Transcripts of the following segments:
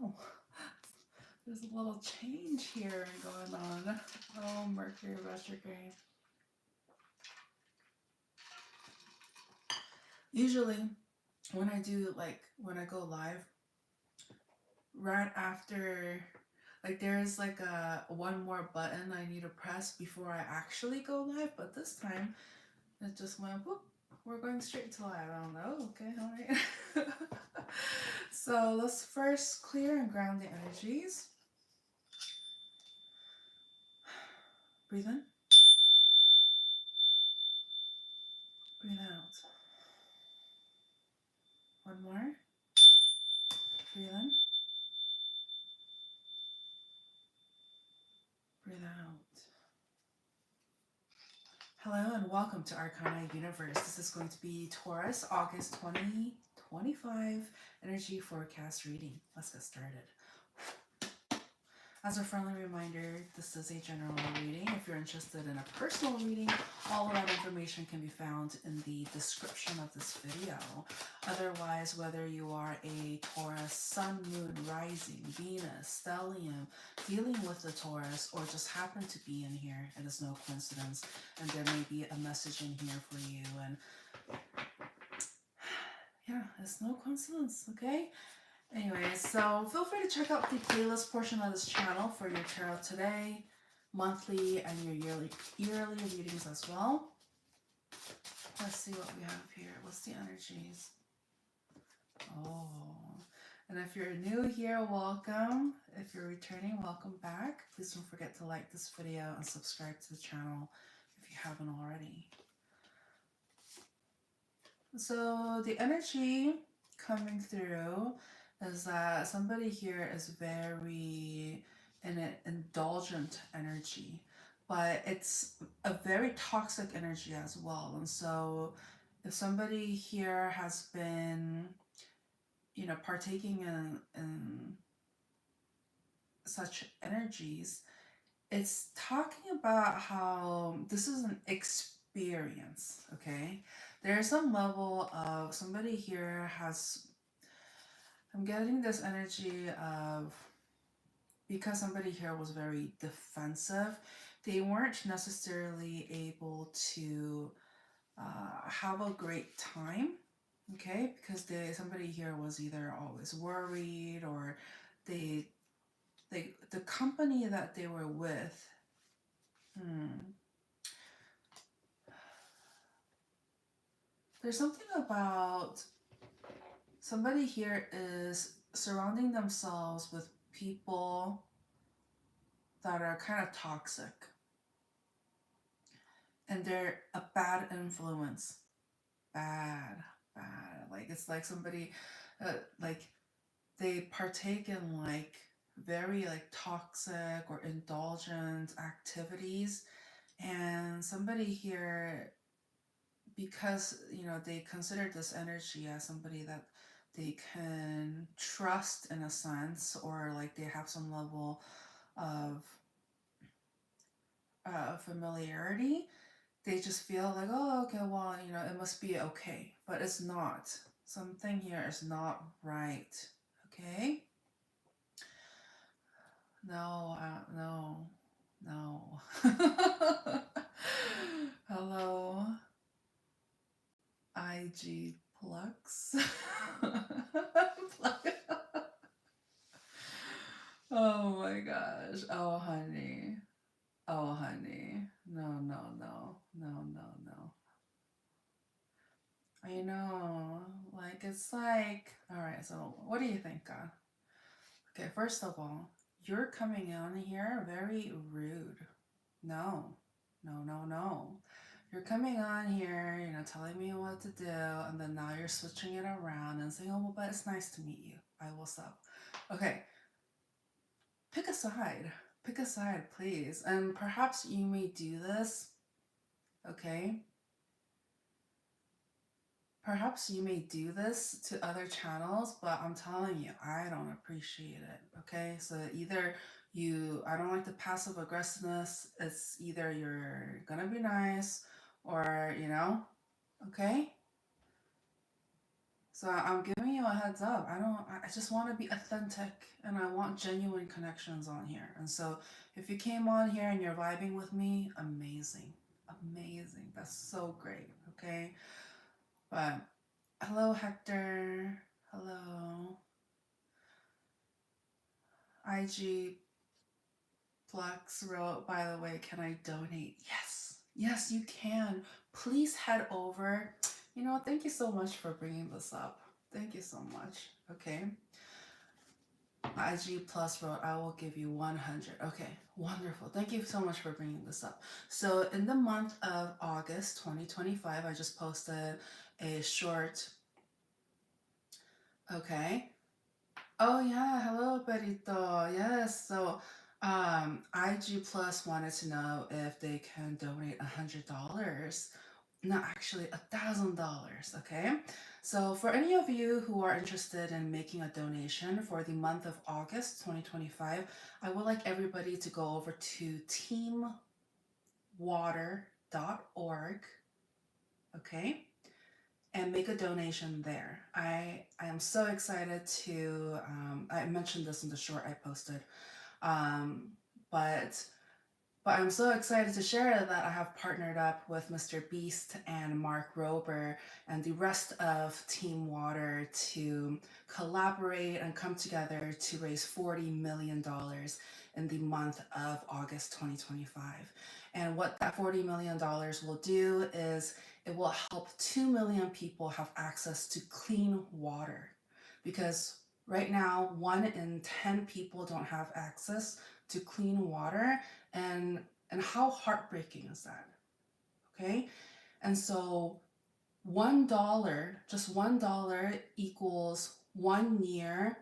Oh, there's a little change here going on. Oh, Mercury retrograde. Usually, when I do, like, when I go live, right after, like, there's like a one more button I need to press before I actually go live, but this time it just went whoop. We're going straight to live. I don't know. Okay, all right. So let's first clear and ground the energies. Breathe in. Breathe out. One more. Breathe in. Breathe out. Hello and welcome to ArcanaUniverse. This is going to be Taurus, August 2025 energy forecast reading. Let's get started. As a friendly reminder, this is a general reading. If you're interested in a personal reading, all of that information can be found in the description of this video. Otherwise, whether you are a Taurus, Sun, Moon, Rising, Venus, Stellium, dealing with the Taurus, or just happen to be in here, it is no coincidence, and there may be a message in here for you. And yeah, it's no coincidence, okay? Anyways, so feel free to check out the playlist portion of this channel for your tarot today, monthly, and your yearly readings as well. Let's see what we have here. What's the energies? Oh, and if you're new here, welcome. If you're returning, welcome back. Please don't forget to like this video and subscribe to the channel if you haven't already. So the energy coming through is that somebody here is very in an indulgent energy, but it's a very toxic energy as well. And so if somebody here has been, you know, partaking in such energies, it's talking about how this is an experience, okay? There's some level of somebody here has, I'm getting this energy of, because somebody here was very defensive, they weren't necessarily able to have a great time, okay? Because somebody here was either always worried, or the company that they were with, there's something about somebody here is surrounding themselves with people that are kind of toxic, and they're a bad influence. Bad. Like, it's like somebody, like, they partake in like very like toxic or indulgent activities, and somebody here, because, you know, they consider this energy as somebody that they can trust in a sense, or like they have some level of familiarity, they just feel like, oh, okay, well, you know, it must be okay. But it's not. Something here is not right. Okay? No, no. Hello, IG Plux. Oh my gosh. Oh, honey. Oh, honey. No. I know. Like, it's like, all right, so what do you think, God? Okay, first of all, you're coming on here very rude. No. You're coming on here, you know, telling me what to do, and then now you're switching it around and saying, oh, well, but it's nice to meet you. I will stop. Okay, pick a side. Pick a side, please. And perhaps you may do this, okay? Perhaps you may do this to other channels, but I'm telling you, I don't appreciate it, okay? So either I don't like the passive aggressiveness. It's either you're gonna be nice, or, you know, okay? So I'm giving you a heads up. I just want to be authentic and I want genuine connections on here. And so if you came on here and you're vibing with me, amazing. Amazing. That's so great. Okay. But hello, Hector. Hello. IG Flux wrote, by the way, can I donate? Yes. Yes, you can. Please head over. You know, thank you so much for bringing this up. Thank you so much. Okay. IG Plus wrote, I will give you 100. Okay, wonderful. Thank you so much for bringing this up. So in the month of August 2025, I just posted a short, okay. Oh yeah, hello Perito. Yes, so IG Plus wanted to know if they can donate $100. No, actually $1,000. Okay, so for any of you who are interested in making a donation for the month of August 2025, I would like everybody to go over to teamwater.org. Okay, and make a donation there. I am so excited to, I mentioned this in the short I posted, um, but I'm so excited to share that I have partnered up with Mr. Beast and Mark Rober and the rest of Team Water to collaborate and come together to raise $40 million in the month of August 2025. And what that $40 million will do is it will help 2 million people have access to clean water. Because right now, 1 in 10 people don't have access to clean water. And how heartbreaking is that? Okay? And so $1, just $1 equals 1 year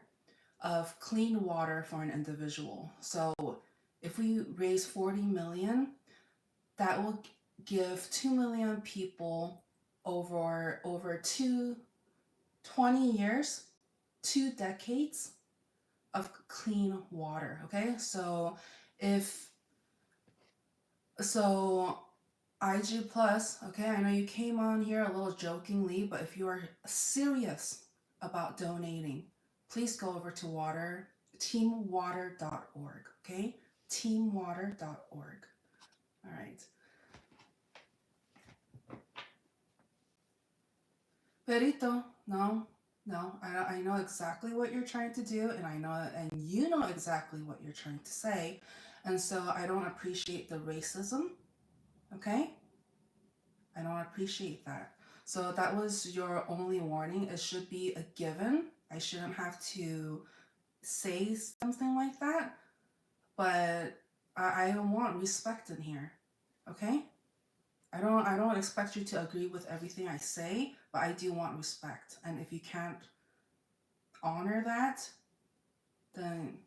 of clean water for an individual. So if we raise 40 million, that will give 2 million people over 20 years, 2 decades of clean water. Okay, so if so IG Plus, okay, I know you came on here a little jokingly, but if you are serious about donating, please go over to teamwater.org, okay? Teamwater.org. All right. Perito, no, I know exactly what you're trying to do, and you know exactly what you're trying to say, and so I don't appreciate the racism, okay? I don't appreciate that. So that was your only warning. It should be a given. I shouldn't have to say something like that, but I want respect in here, okay? I don't expect you to agree with everything I say, but I do want respect. And if you can't honor that, then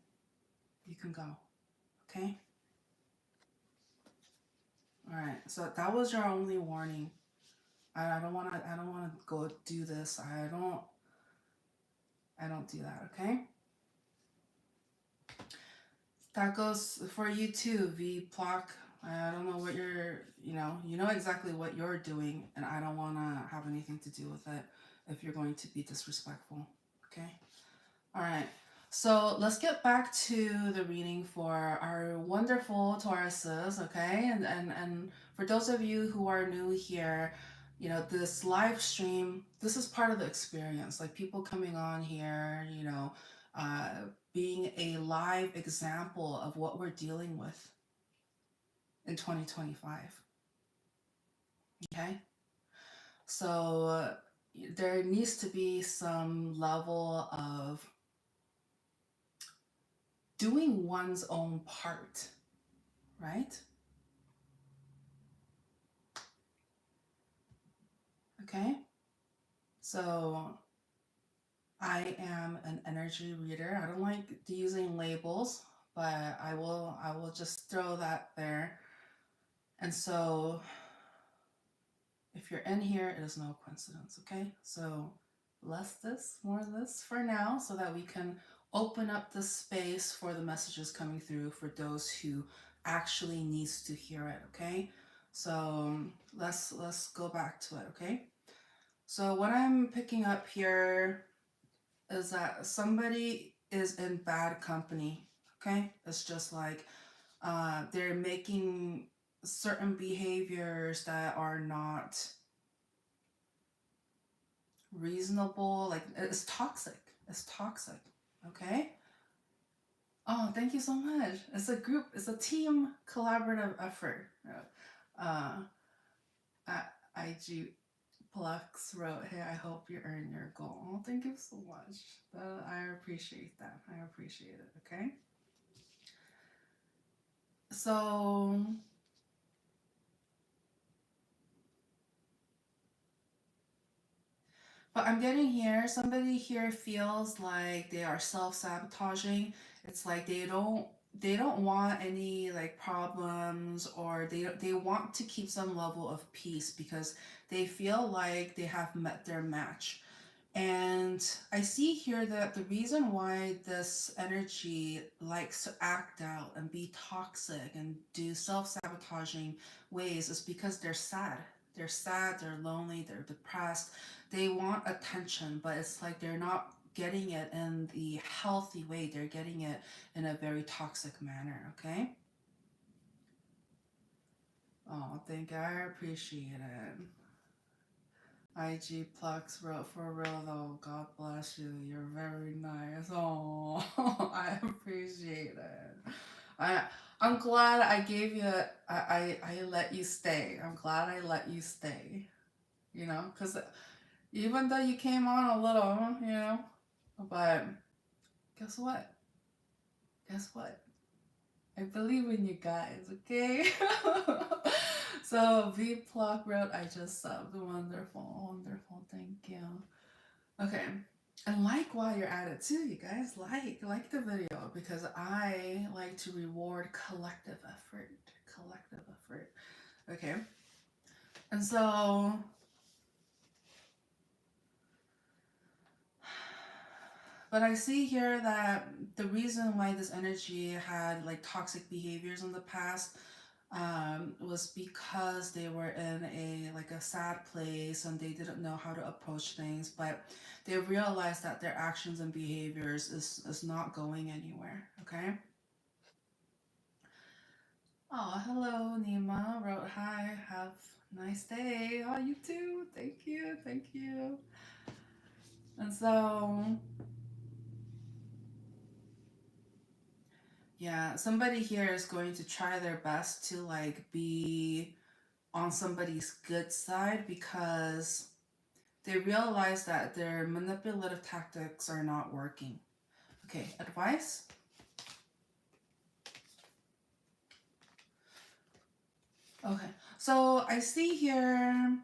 you can go, okay? All right. So that was your only warning. I don't want to go do this. I don't do that, okay? That goes for you too, V Plock. I don't know what you know exactly what you're doing, and I don't want to have anything to do with it if you're going to be disrespectful. Okay? All right. So let's get back to the reading for our wonderful Tauruses, okay? And for those of you who are new here, you know, this live stream, this is part of the experience. Like people coming on here, you know, uh, being a live example of what we're dealing with in 2025. Okay? So there needs to be some level of doing one's own part, right? Okay? So I am an energy reader. I don't like using labels, but I will just throw that there. And so if you're in here, it is no coincidence, okay? So less this, more of this for now so that we can open up the space for the messages coming through for those who actually needs to hear it, okay? So let's go back to it, okay? So what I'm picking up here is that somebody is in bad company. Okay, it's just like they're making certain behaviors that are not reasonable. Like it's toxic. It's toxic. Okay. Oh, thank you so much. It's a group. It's a team collaborative effort. Uh, IG Plex wrote, "Hey, I hope you earn your goal." Oh, thank you so much. I appreciate that. I appreciate it. Okay. So, but I'm getting here, somebody here feels like they are self-sabotaging. It's like they don't want any like problems, or they want to keep some level of peace because they feel like they have met their match. And I see here that the reason why this energy likes to act out and be toxic and do self sabotaging ways is because they're sad. They're sad, they're lonely, they're depressed. They want attention, but it's like they're not getting it in the healthy way. They're getting it in a very toxic manner, okay? Oh, thank you. I appreciate it. IG Plex wrote, "For real though, God bless you. You're very nice." Oh, I appreciate it. I I'm glad I gave you. I let you stay. I'm glad I let you stay. Because even though you came on a little, but guess what? Guess what? I believe in you guys. Okay. So V Pluck wrote, "I just subbed. Wonderful, wonderful. Thank you." Okay. And like while you're at it too, you guys like the video because I like to reward collective effort. Collective effort. Okay. And so but I see here that the reason why this energy had like toxic behaviors in the past was because they were in a sad place and they didn't know how to approach things, but they realized that their actions and behaviors is not going anywhere. Okay. Oh, hello, Nima wrote, "Hi, have a nice day." Oh, you too. Thank you. Thank you. And so, yeah, somebody here is going to try their best to like be on somebody's good side because they realize that their manipulative tactics are not working. Okay, advice? Okay, so I see here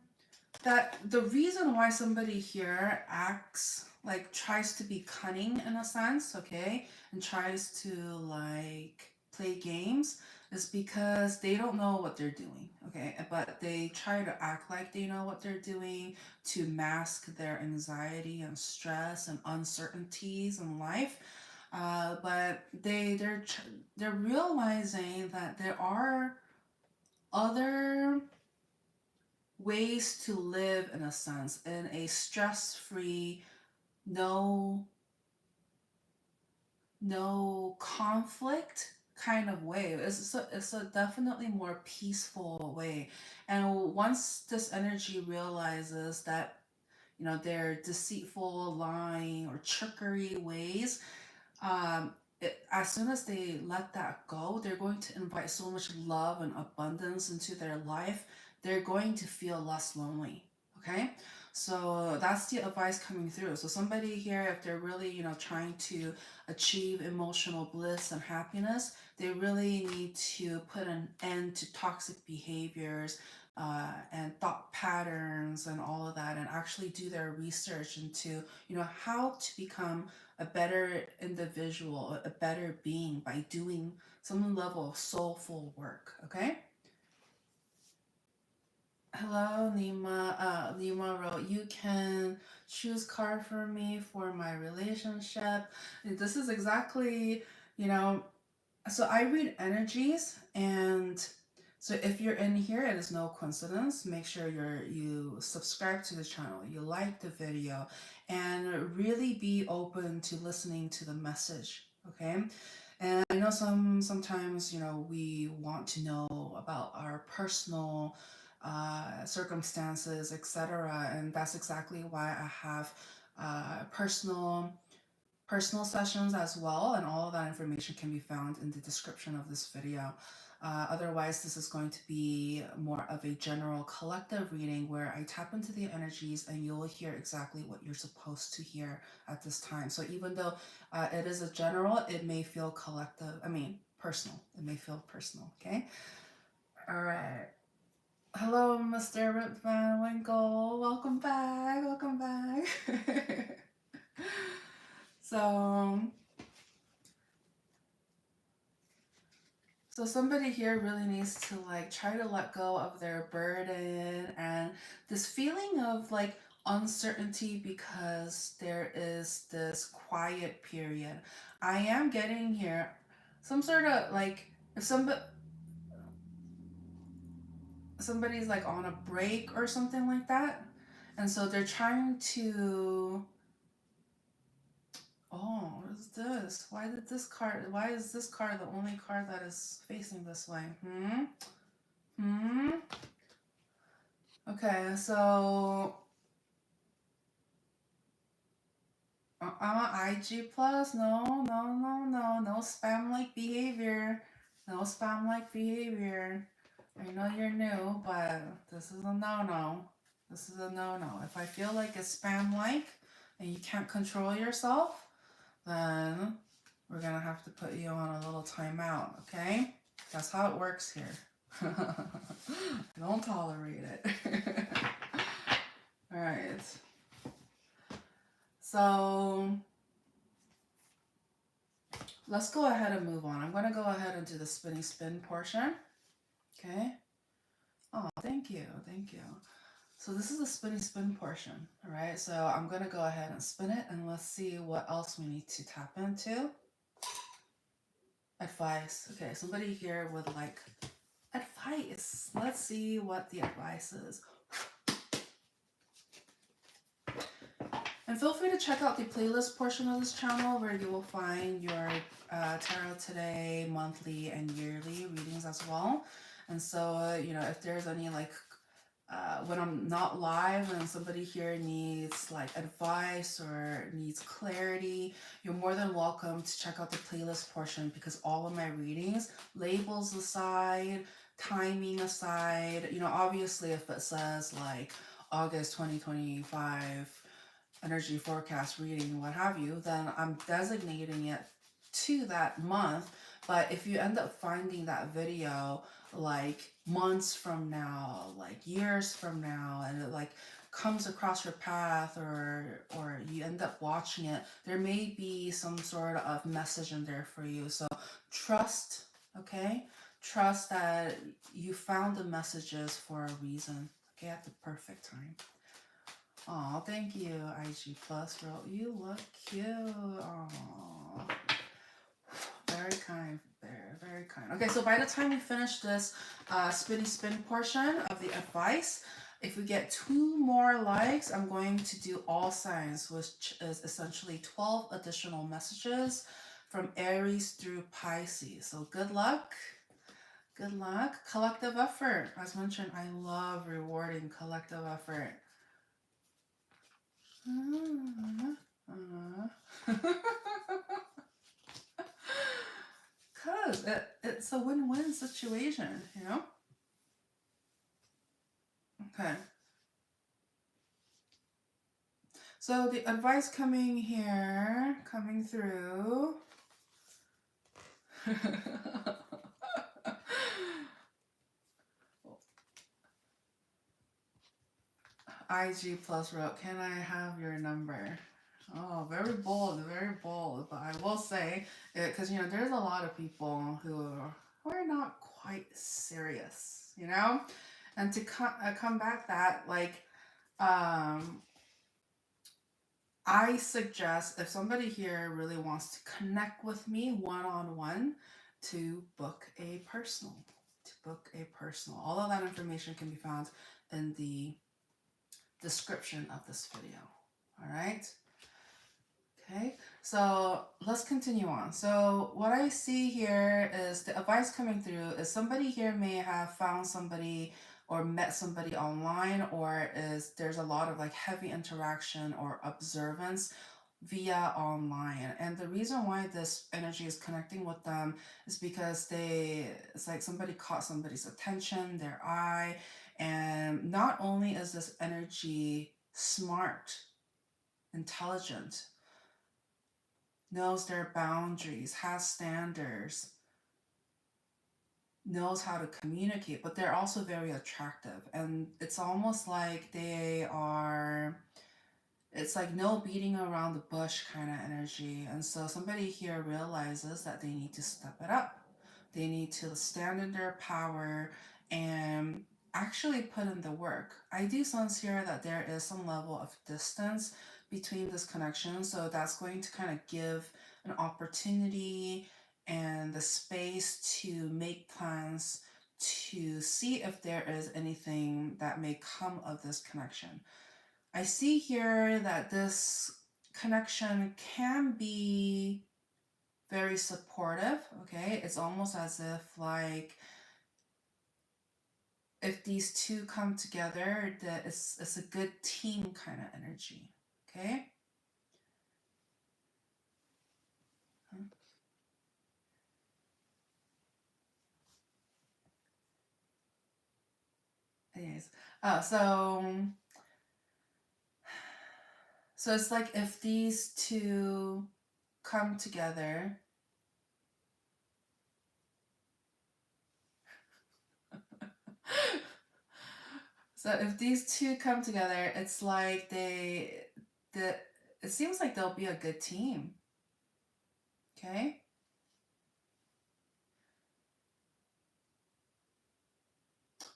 that the reason why somebody here acts like tries to be cunning in a sense, okay, and tries to like play games is because they don't know what they're doing, okay, but they try to act like they know what they're doing to mask their anxiety and stress and uncertainties in life. But they're realizing that there are other ways to live in a sense in a stress-free, no no conflict kind of way. It's a definitely more peaceful way. And once this energy realizes that their deceitful, lying, or trickery ways, as soon as they let that go, they're going to invite so much love and abundance into their life. They're going to feel less lonely. Okay. So that's the advice coming through. So somebody here, if they're really, trying to achieve emotional bliss and happiness, they really need to put an end to toxic behaviors, and thought patterns and all of that, and actually do their research into, how to become a better individual, a better being by doing some level of soulful work. Okay. Hello, Nima. Nima wrote, "You can choose card for me for my relationship." This is exactly, you know, so I read energies, and So if you're in here, it is no coincidence. Make sure you subscribe to the channel, you like the video, and really be open to listening to the message. Okay. And I know sometimes, you know, we want to know about our personal circumstances, etc. And that's exactly why I have personal sessions as well, and all of that information can be found in the description of this video. Otherwise, this is going to be more of a general collective reading where I tap into the energies and you'll hear exactly what you're supposed to hear at this time. So even though it is a general, it may feel collective, I mean, personal. It may feel personal, okay? All right. Hello, Mr. Rip Van Winkle. Welcome back. Welcome back. So, So somebody here really needs to like try to let go of their burden and this feeling of like uncertainty because there is this quiet period. I am getting here some sort of like if somebody's like on a break or something like that, and so they're trying to. Oh, what is this? Why is this card the only card that is facing this way? Hmm? Okay, so I'm an IG plus. No spam like behavior. No spam like behavior. I know you're new, but this is a no. This is a no. If I feel like it's spam like and you can't control yourself, then we're gonna have to put you on a little timeout, okay? That's how it works here. Don't tolerate it. All right. So let's go ahead and move on. I'm going to go ahead and do the spinny spin portion. Okay. Oh, thank you. Thank you. So this is the spinny spin portion. All right. So I'm going to go ahead and spin it and let's see what else we need to tap into. Advice. Okay. Somebody here would like advice. Let's see what the advice is. And feel free to check out the playlist portion of this channel where you will find your tarot today, monthly, and yearly readings as well. And so, you know, if there's any like, when I'm not live and somebody here needs like advice or needs clarity, you're more than welcome to check out the playlist portion because all of my readings, labels aside, timing aside, you know, obviously if it says like August 2025, energy forecast reading, what have you, then I'm designating it to that month. But if you end up finding that video like months from now, like years from now, and it like comes across your path or you end up watching it, there may be some sort of message in there for you. So trust, okay? Trust that you found the messages for a reason, okay, at the perfect time. Oh, thank you, IG Plus. You look cute. Oh, very kind. Very kind. Okay, so by the time we finish this spinny spin portion of the advice, if we get 2 more likes, I'm going to do all signs, which is essentially 12 additional messages from Aries through Pisces. So good luck. Good luck. Collective effort. As mentioned, I love rewarding collective effort. Because it's a win-win situation, you know? Okay. So the advice coming through. IG Plus wrote, can I have your number? Oh, very bold, but I will say, because, you know, there's a lot of people who are not quite serious, you know? And to combat that, like, I suggest if somebody here really wants to connect with me one-on-one to book a personal. to book a personal. All of that information can be found in the description of this video. All right. Okay, so let's continue on. So what I see here is the advice coming through is somebody here may have found somebody or met somebody online, or there's a lot of like heavy interaction or observance via online. And the reason why this energy is connecting with them is because it's like somebody caught somebody's attention, their eye, and not only is this energy smart, intelligent, knows their boundaries, has standards, knows how to communicate, but they're also very attractive. And it's almost like it's like no beating around the bush kind of energy. And so somebody here realizes that they need to step it up. They need to stand in their power and actually put in the work. I do sense here that there is some level of distance between this connection. So that's going to kind of give an opportunity and the space to make plans to see if there is anything that may come of this connection. I see here that this connection can be very supportive, okay? It's almost as if like if these two come together, that it's a good team kind of energy, okay? Anyways, so it's like if these two come together, so if these two come together, it's like it seems like they'll be a good team, okay?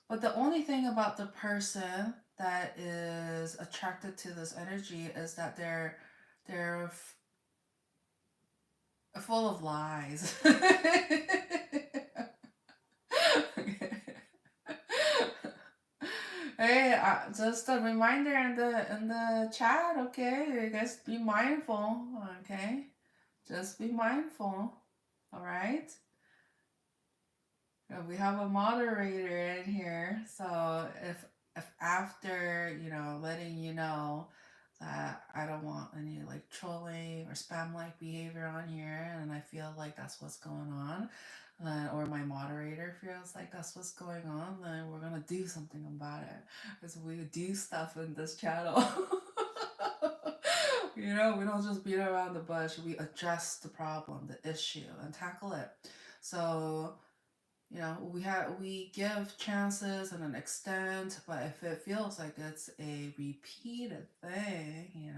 But the only thing about the person that is attracted to this energy is that they're full of lies. Hey, just a reminder in the chat, okay? You guys be mindful, okay? Just be mindful, all right? We have a moderator in here, so if after letting you know that I don't want any like trolling or spam like behavior on here, and I feel like that's what's going on, or my moderator feels like that's what's going on, then we're gonna do something about it, because we do stuff in this channel. We don't just beat around the bush. We address the problem, the issue, and tackle it. So we give chances and an extent, but if it feels like it's a repeated thing,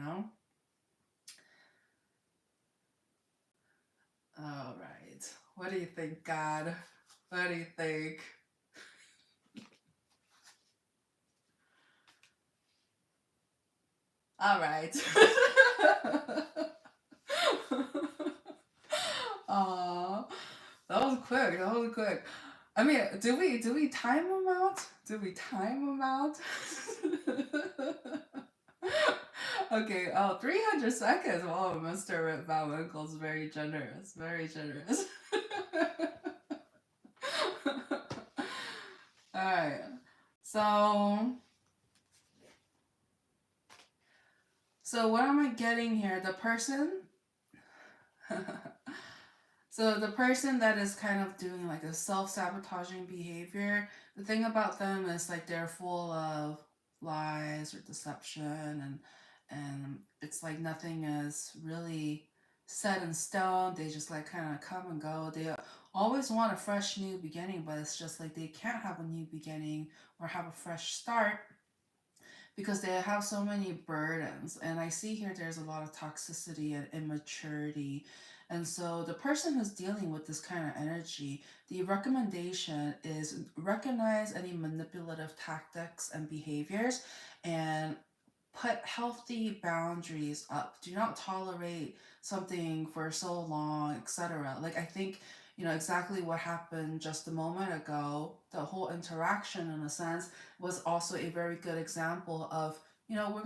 All right. What do you think, God? What do you think? All right. Aw, that was quick. That was quick. I mean, do we time them out? Do we time them out? Okay, 300 seconds. Wow, Mr. Van Winkle's very generous. Very generous. Alright. So what am I getting here? The person So the person that is kind of doing like a self-sabotaging behavior, the thing about them is like they're full of lies or deception, and it's like nothing is really set in stone. They just like kind of come and go. They always want a fresh new beginning, but it's just like they can't have a new beginning or have a fresh start because they have so many burdens. And I see here there's a lot of toxicity and immaturity. And so the person who's dealing with this kind of energy, the recommendation is recognize any manipulative tactics and behaviors and put healthy boundaries up. Do not tolerate something for so long, etc. Like I think you know, exactly what happened just a moment ago, the whole interaction in a sense was also a very good example of, you know,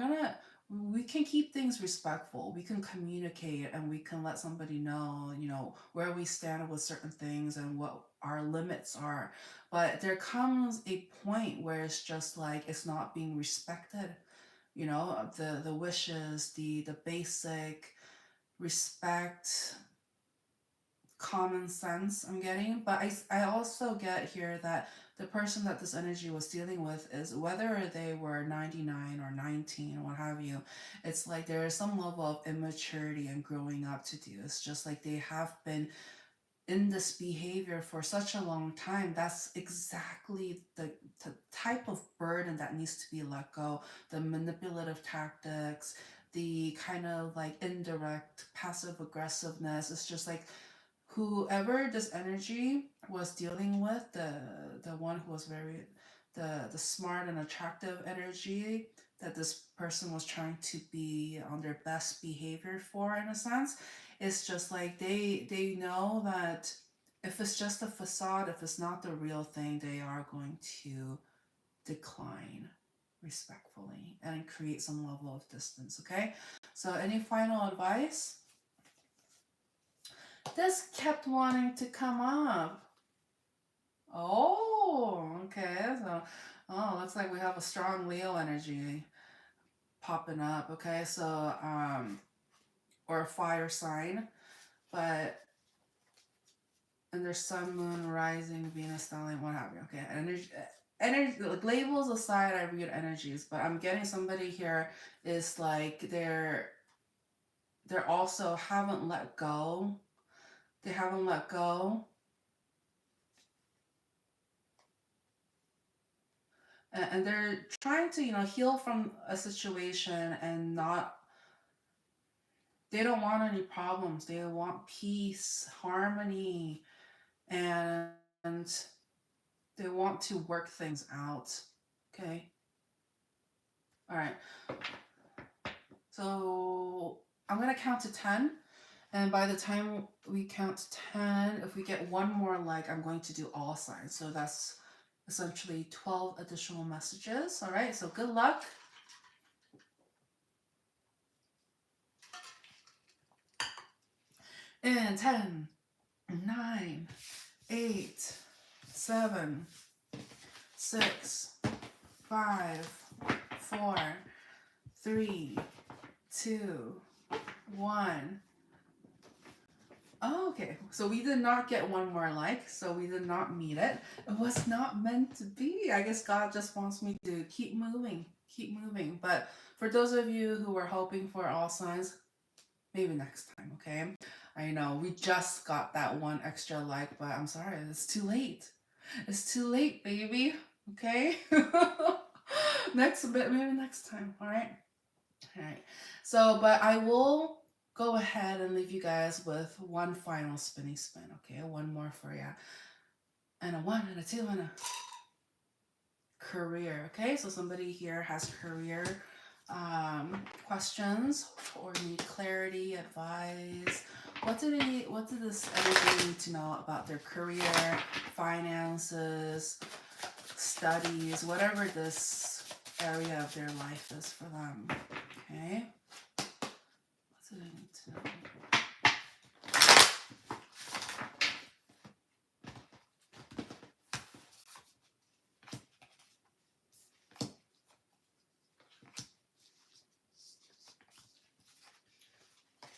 we can keep things respectful. We can communicate and we can let somebody know, you know, where we stand with certain things and what our limits are. But there comes a point where it's just like it's not being respected. You know, the wishes, the basic respect, common sense I'm getting. But I also get here that the person that this energy was dealing with is, whether they were 99 or 19 or what have you, it's like there is some level of immaturity and growing up to do. It's just like they have been in this behavior for such a long time. That's exactly the type of burden that needs to be let go. The manipulative tactics, the kind of like indirect passive aggressiveness. It's just like whoever this energy was dealing with, the one who was very the smart and attractive energy that this person was trying to be on their best behavior for, in a sense, it's just like they know that if it's just a facade, if it's not the real thing, they are going to decline respectfully and create some level of distance. Okay, so any final advice? This kept wanting to come up. Oh, okay. So, oh, looks like we have a strong Leo energy popping up. Okay, so or a fire sign, but and there's sun, moon, rising, Venus, stellium, what have you. Okay, energy, like labels aside, I read energies, but I'm getting somebody here is like they're also haven't let go. They haven't let go, and they're trying to, you know, heal from a situation and not, they don't want any problems. They want peace, harmony, and they want to work things out. Okay. All right. So I'm going to count to 10. And by the time we count to 10, if we get one more like, I'm going to do all signs. So that's essentially 12 additional messages. All right. So good luck. In 10, 9, 8, 7, 6, 5, 4, 3, 2, 1. Oh, okay, so we did not get one more like, so we did not meet it. It was not meant to be. I guess God just wants me to keep moving, keep moving. But for those of you who were hoping for all signs, maybe next time, okay? I know we just got that one extra like, but I'm sorry, it's too late. It's too late, baby. Okay? Maybe next time, all right? All right. So, but I will go ahead and leave you guys with one final spinny spin, okay? One more for you. And a one, and a two, and a career, okay? So somebody here has career questions or need clarity, advice. What did this energy need to know about their career, finances, studies, whatever this area of their life is for them? Okay. What did I need to know?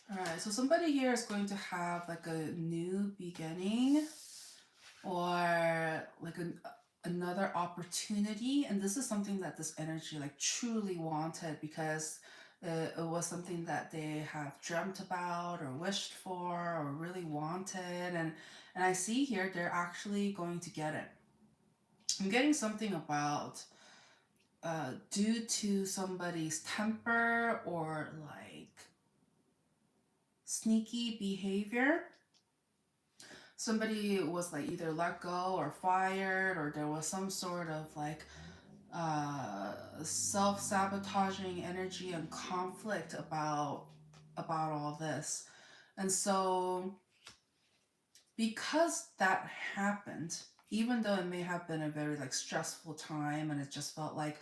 Alright, so somebody here is going to have like a new beginning or like another opportunity, and this is something that this energy like truly wanted because it was something that they have dreamt about or wished for or really wanted, and I see here they're actually going to get it. I'm getting something about due to somebody's temper or like sneaky behavior, somebody was like either let go or fired, or there was some sort of like self-sabotaging energy and conflict about all this. And so because that happened, even though it may have been a very like stressful time and it just felt like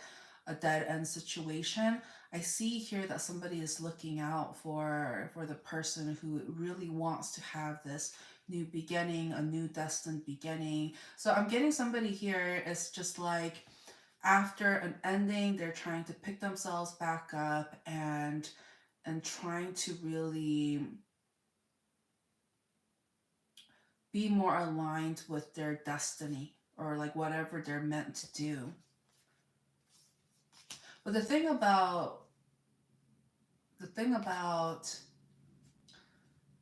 a dead end situation, I see here that somebody is looking out for the person who really wants to have this new beginning, a new destined beginning. So I'm getting somebody here is just like after an ending, they're trying to pick themselves back up and trying to really be more aligned with their destiny or like whatever they're meant to do. But the thing about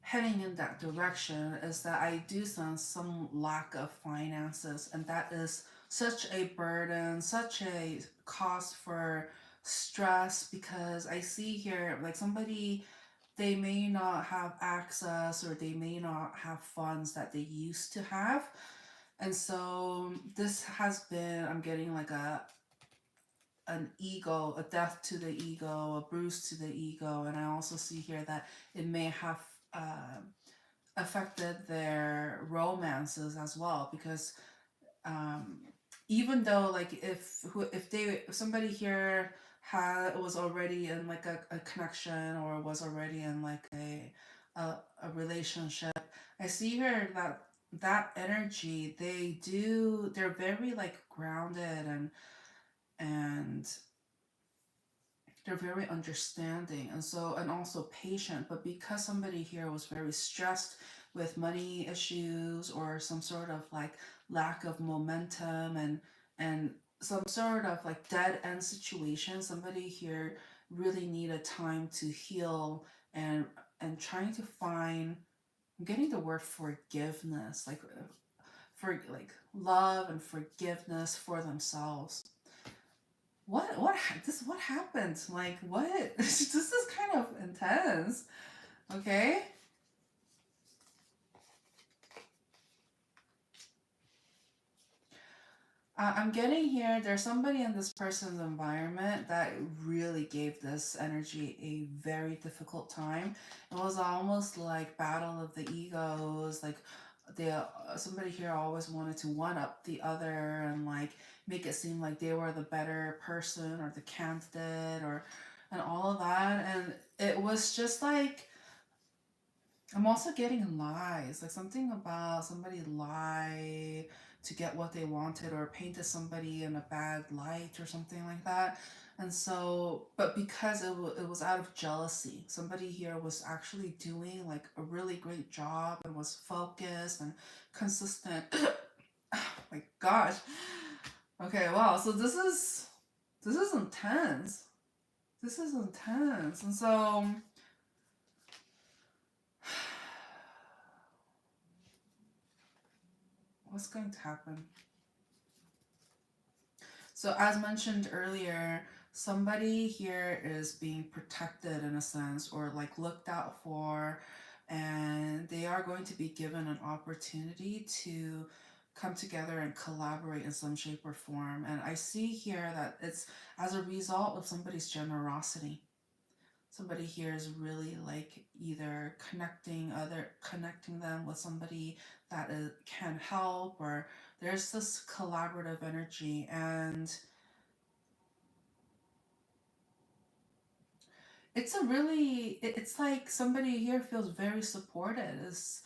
heading in that direction is that I do sense some lack of finances, and that is such a burden, such a cause for stress because I see here like somebody, they may not have access or they may not have funds that they used to have. And so this has been, I'm getting like an ego, a death to the ego, a bruise to the ego. And I also see here that it may have uh, affected their romances as well because um, even though like if somebody here was already in like a connection or was already in like a relationship, I see here that that energy, they're very like grounded and they're very understanding and so and also patient. But because somebody here was very stressed with money issues or some sort of like lack of momentum and some sort of like dead end situation, somebody here really needed time to heal and trying to find, I'm getting the word forgiveness, like for like love and forgiveness for themselves. What happened? Like what? This is kind of intense. Okay. I'm getting here. There's somebody in this person's environment that really gave this energy a very difficult time. It was almost like battle of the egos. Like somebody here always wanted to one up the other and like make it seem like they were the better person or the candidate or and all of that. And it was just like I'm also getting lies, like something about somebody lie to get what they wanted or painted somebody in a bad light or something like that. And so, but because it was out of jealousy, somebody here was actually doing like a really great job and was focused and consistent. Oh my gosh. Okay, wow. So this is intense. This is intense. And so what's going to happen? So, as mentioned earlier, somebody here is being protected in a sense or like looked out for, and they are going to be given an opportunity to come together and collaborate in some shape or form. And I see here that it's as a result of somebody's generosity. Somebody here is really like either connecting them with somebody that can help, or there's this collaborative energy. And it's like somebody here feels very supported. It's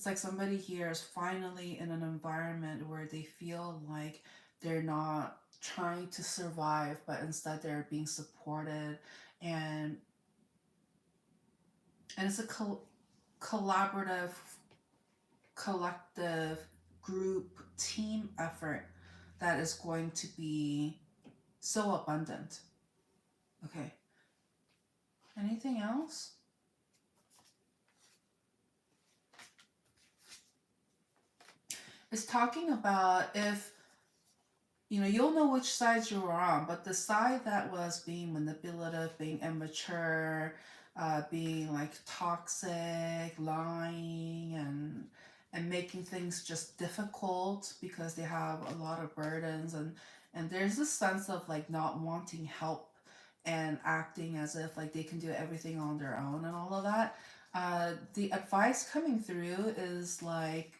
like somebody here is finally in an environment where they feel like they're not trying to survive but instead they're being supported. And and it's a collaborative, collective, group, team effort that is going to be so abundant. Okay. Anything else? It's talking about if, you'll know which side you were on, but the side that was being manipulative, being immature, being like toxic, lying, and making things just difficult because they have a lot of burdens, and there's this sense of like not wanting help and acting as if like they can do everything on their own and all of that. The advice coming through is like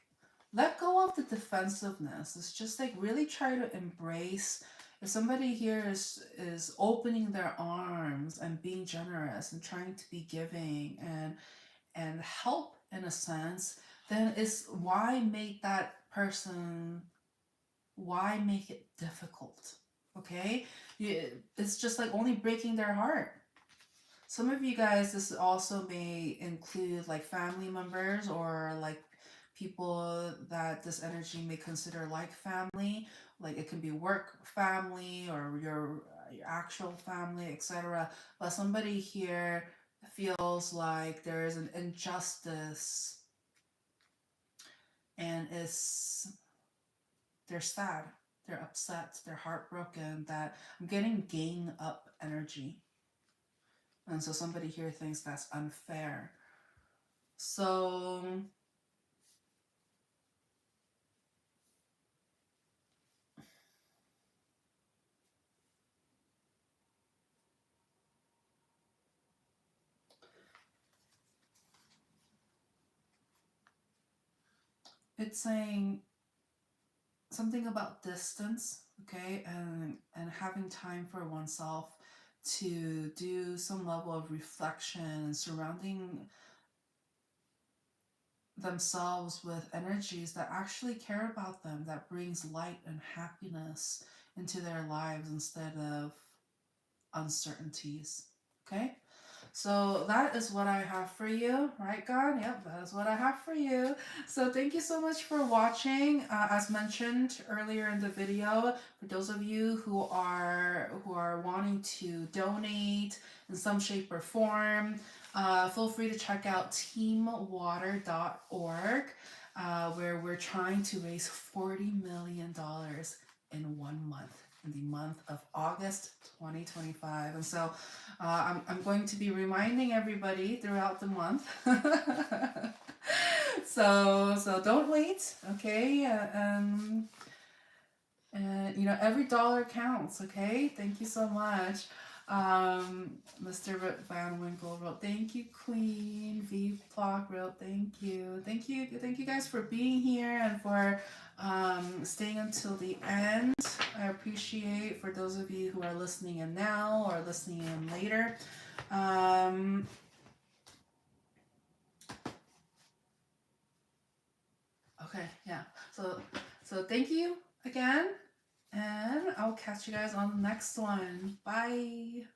let go of the defensiveness. It's just like really try to embrace. If somebody here is opening their arms and being generous and trying to be giving and help in a sense, then it's why make that person, why make it difficult? Okay, it's just like only breaking their heart. Some of you guys, this also may include like family members or like people that this energy may consider like family. Like it can be work family or your actual family, etc. But somebody here feels like there is an injustice and they're sad, they're upset, they're heartbroken. That I'm getting gang up energy. And so somebody here thinks that's unfair. So it's saying something about distance, okay, and having time for oneself to do some level of reflection, surrounding themselves with energies that actually care about them, that brings light and happiness into their lives instead of uncertainties. Okay, so that is what I have for you, right, God? Yep, that is what I have for you. So thank you so much for watching. As mentioned earlier in the video, for those of you who are wanting to donate in some shape or form, feel free to check out teamwater.org, where we're trying to raise $40 million in 1 month, in the month of August 2025. And so I'm going to be reminding everybody throughout the month. So don't wait, okay? And you know, every dollar counts, okay? Thank you so much. Mr. Van Winkle wrote, thank you, Queen. V Block wrote, thank you. Thank you guys for being here and for staying until the end. I appreciate for those of you who are listening in now or listening in later. Okay, yeah. So thank you again, and I'll catch you guys on the next one. Bye.